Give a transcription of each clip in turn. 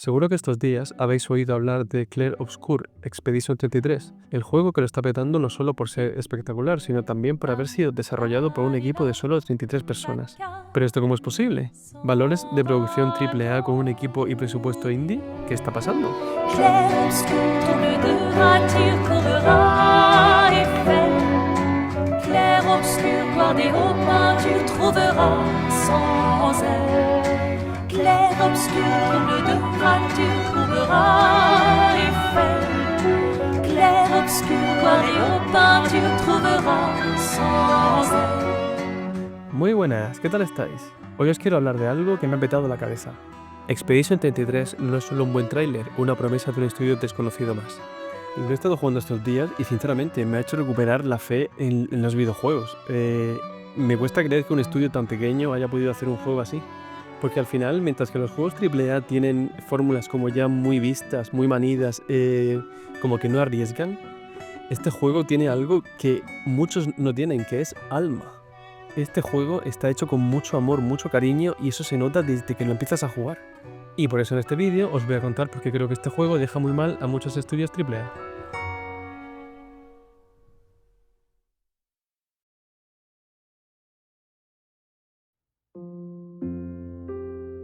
Seguro que estos días habéis oído hablar de Clair Obscur Expedition 33, el juego que lo está petando no solo por ser espectacular, sino también por haber sido desarrollado por un equipo de solo 33 personas. ¿Pero esto cómo es posible? ¿Valores de producción AAA con un equipo y presupuesto indie? ¿Qué está pasando? Clair-obscur, tourne de rature, couvrera Eiffel. Clair-obscur, Guardéo, peinture, trouvera sans elle. Clair-obscur, tourne de rature, couvrera Eiffel. Clair-obscur, Guardéo, peinture, trouvera sans elle. Muy buenas, ¿qué tal estáis? Hoy os quiero hablar de algo que me ha petado la cabeza. Expedition 33 no es solo un buen tráiler o una promesa de un estudio desconocido más. Lo he estado jugando estos días y sinceramente me ha hecho recuperar la fe en los videojuegos. Me cuesta creer que un estudio tan pequeño haya podido hacer un juego así. Porque al final, mientras que los juegos AAA tienen fórmulas como ya muy vistas, muy manidas, como que no arriesgan, este juego tiene algo que muchos no tienen, que es alma. Este juego está hecho con mucho amor, mucho cariño y eso se nota desde que lo empiezas a jugar. Y por eso en este vídeo os voy a contar por qué creo que este juego deja muy mal a muchos estudios AAA.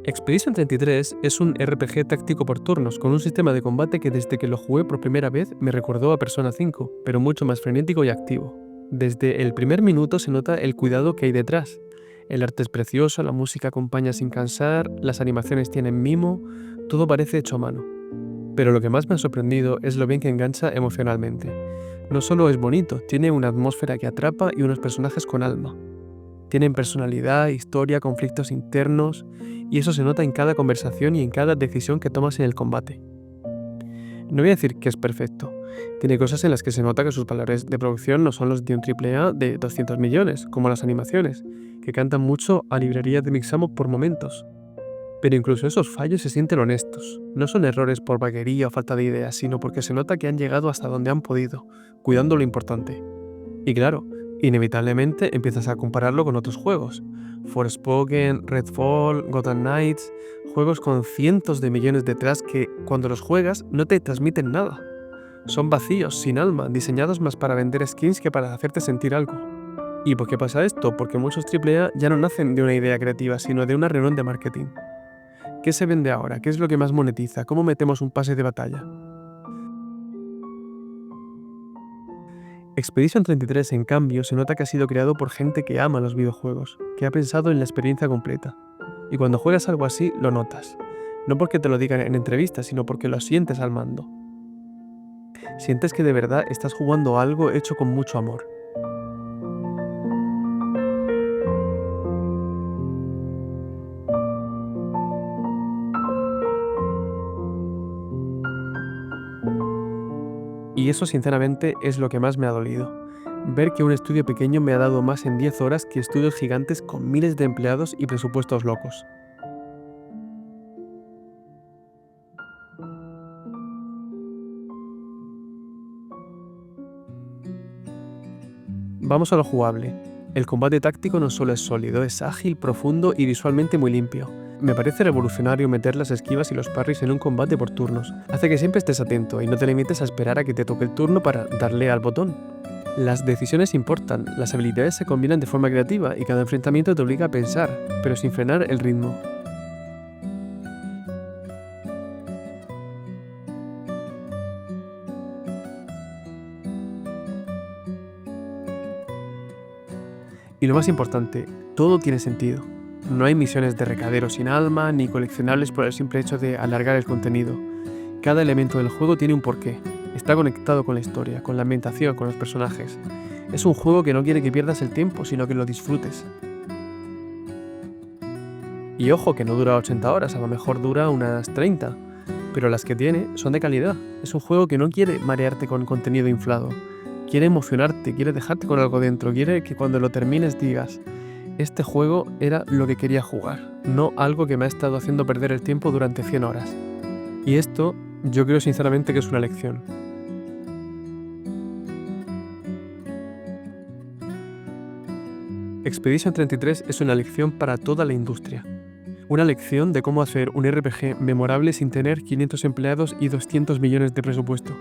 Expedition 33 es un RPG táctico por turnos con un sistema de combate que desde que lo jugué por primera vez me recordó a Persona 5, pero mucho más frenético y activo. Desde el primer minuto se nota el cuidado que hay detrás. El arte es precioso, la música acompaña sin cansar, las animaciones tienen mimo, todo parece hecho a mano. Pero lo que más me ha sorprendido es lo bien que engancha emocionalmente. No solo es bonito, tiene una atmósfera que atrapa y unos personajes con alma. Tienen personalidad, historia, conflictos internos, y eso se nota en cada conversación y en cada decisión que tomas en el combate. No voy a decir que es perfecto. Tiene cosas en las que se nota que sus valores de producción no son los de un AAA de 200 millones, como las animaciones, que cantan mucho a librerías de Mixamo por momentos. Pero incluso esos fallos se sienten honestos. No son errores por vaguería o falta de ideas, sino porque se nota que han llegado hasta donde han podido, cuidando lo importante. Y claro, inevitablemente empiezas a compararlo con otros juegos. Forspoken, Redfall, Gotham Knights, juegos con cientos de millones detrás que, cuando los juegas, no te transmiten nada. Son vacíos, sin alma, diseñados más para vender skins que para hacerte sentir algo. ¿Y por qué pasa esto? Porque muchos AAA ya no nacen de una idea creativa, sino de una reunión de marketing. ¿Qué se vende ahora? ¿Qué es lo que más monetiza? ¿Cómo metemos un pase de batalla? Expedition 33, en cambio, se nota que ha sido creado por gente que ama los videojuegos, que ha pensado en la experiencia completa. Y cuando juegas algo así, lo notas. No porque te lo digan en entrevistas, sino porque lo sientes al mando. Sientes que de verdad estás jugando algo hecho con mucho amor. Y eso sinceramente es lo que más me ha dolido. Ver que un estudio pequeño me ha dado más en 10 horas que estudios gigantes con miles de empleados y presupuestos locos. Vamos a lo jugable. El combate táctico no solo es sólido, es ágil, profundo y visualmente muy limpio. Me parece revolucionario meter las esquivas y los parries en un combate por turnos. Hace que siempre estés atento y no te limites a esperar a que te toque el turno para darle al botón. Las decisiones importan, las habilidades se combinan de forma creativa y cada enfrentamiento te obliga a pensar, pero sin frenar el ritmo. Y lo más importante, todo tiene sentido. No hay misiones de recadero sin alma, ni coleccionables por el simple hecho de alargar el contenido. Cada elemento del juego tiene un porqué. Está conectado con la historia, con la ambientación, con los personajes. Es un juego que no quiere que pierdas el tiempo, sino que lo disfrutes. Y ojo, que no dura 80 horas, a lo mejor dura unas 30, pero las que tiene son de calidad. Es un juego que no quiere marearte con contenido inflado. Quiere emocionarte, quiere dejarte con algo dentro, quiere que cuando lo termines digas, este juego era lo que quería jugar, no algo que me ha estado haciendo perder el tiempo durante 100 horas. Y esto, yo creo sinceramente que es una lección. Expedition 33 es una lección para toda la industria. Una lección de cómo hacer un RPG memorable sin tener 500 empleados y 200 millones de presupuesto.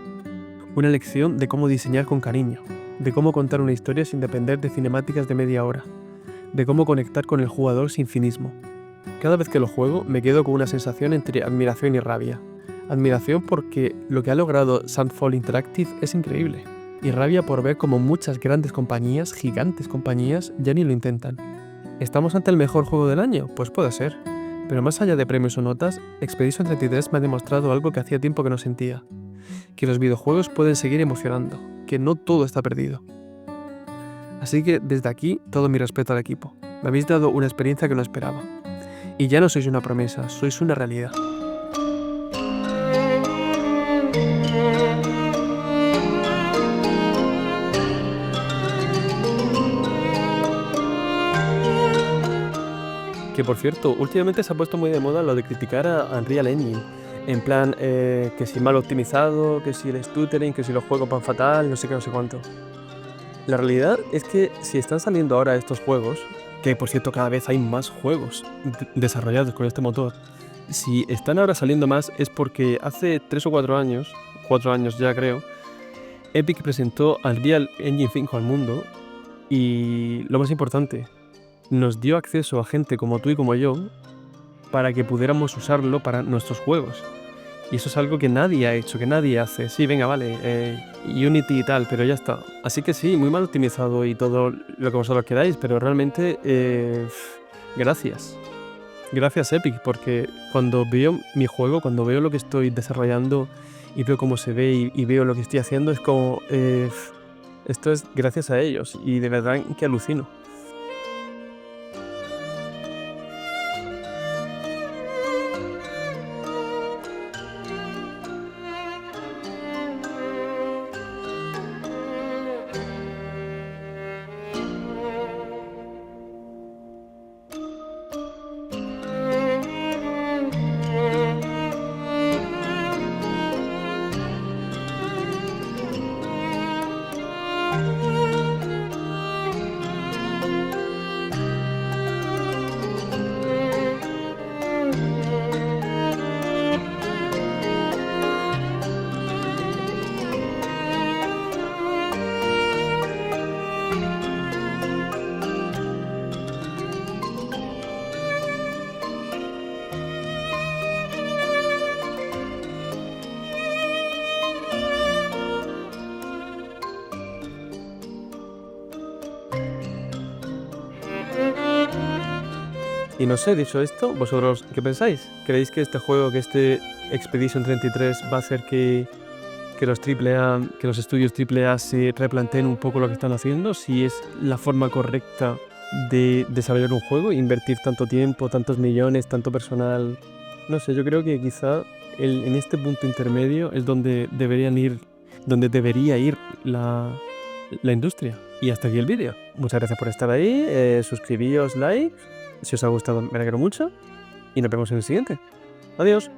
Una lección de cómo diseñar con cariño, de cómo contar una historia sin depender de cinemáticas de media hora, de cómo conectar con el jugador sin cinismo. Cada vez que lo juego me quedo con una sensación entre admiración y rabia. Admiración porque lo que ha logrado Sandfall Interactive es increíble, y rabia por ver cómo muchas grandes compañías, gigantes compañías, ya ni lo intentan. ¿Estamos ante el mejor juego del año? Pues puede ser. Pero más allá de premios o notas, Expedition 33 me ha demostrado algo que hacía tiempo que no sentía. Que los videojuegos pueden seguir emocionando, que no todo está perdido. Así que desde aquí, todo mi respeto al equipo. Me habéis dado una experiencia que no esperaba. Y ya no sois una promesa, sois una realidad. Que por cierto, últimamente se ha puesto muy de moda lo de criticar a Unreal Engine. En plan, que si mal optimizado, que si el stuttering, que si los juegos van fatal, no sé qué, no sé cuánto. La realidad es que si están saliendo ahora estos juegos, que por cierto cada vez hay más juegos desarrollados con este motor, si están ahora saliendo más es porque hace 3 o 4 años ya creo, Epic presentó Unreal Engine 5 al mundo y lo más importante, nos dio acceso a gente como tú y como yo para que pudiéramos usarlo para nuestros juegos. Y eso es algo que nadie ha hecho, que nadie hace. Sí, venga, vale, Unity y tal, pero ya está. Así que sí, muy mal optimizado y todo lo que vosotros queráis, pero realmente gracias. Gracias Epic, porque cuando veo mi juego, cuando veo lo que estoy desarrollando y veo cómo se ve y veo lo que estoy haciendo, es como... esto es gracias a ellos y de verdad que alucino. Y no sé, dicho esto, ¿vosotros qué pensáis? ¿Creéis que este juego, que este Expedition 33 va a hacer que los AAA, que los estudios AAA se replanteen un poco lo que están haciendo? Si es la forma correcta de desarrollar un juego, invertir tanto tiempo, tantos millones, tanto personal. No sé, yo creo que quizá en este punto intermedio es donde debería ir la industria. Y hasta aquí el vídeo. Muchas gracias por estar ahí, suscribíos, like. Si os ha gustado me alegro mucho y nos vemos en el siguiente. Adiós.